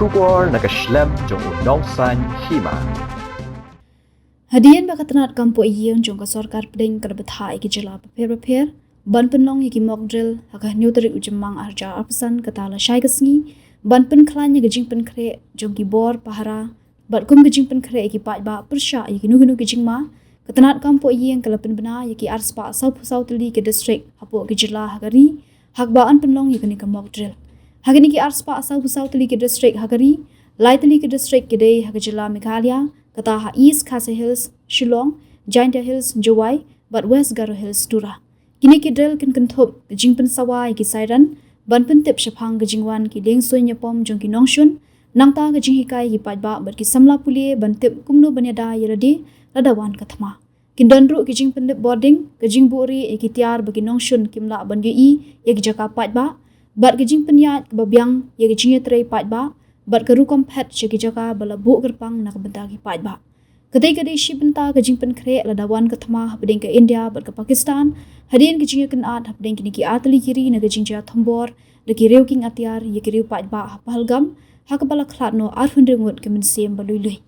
Shubor nakaslem jong unongsan Hima. Hadian bakatanat kampo iyong jong kasorkar pedeng karbetha iki jela paper ban Pynlong iki mock drill haka nyutri ujemang arja arpasan katala syai kasngi ban pen klanya gejing pen kre jong ki bor pahara bat kum gejing pen kre iki pat ba persya iki nu gejing ma katanat kampo iyong kalapen bena iki arspa sau Tylli ke district hapo ki jela hagari hakbaan Pynlong iki ni ka mock drill hagani ki arspa sau Tylli ke district hagari lai Tylli ke district ke dei hagajela Meghalaya kata ha East Khasi Hills, Shillong, Giant Hills, Jowai, but West Garo Hills, Tura. Kini ki drill kin Kynthup, gejing pen sawai ki sairan, ban pen tip syapang gejingwan ki deng soy nyapom jong ki nongshun, nangta gejing hikai ki padba bat ki samla pulie ban tip kumno banyada yerade ladawan kathma. Kin donru gejing pen tip boarding, gejing buri ki tiar bagi nongshun kimla ban ye ye jaka padba, bat gejing penyat kebabyang ye gejing yetrei padba, bat keru kompet syaki jaka bala bu gerpang nak bentagi padba. Kedai shi benta gejing pen kre ladawan kathma habdeng ke India bat ke Pakistan hadien gejing ken at habdeng kini ki atli kiri na gejing ja thombor de ki reu king atiar ye ki reu padba pahalgam hakabala khlatno 800 ngut kemen sem balui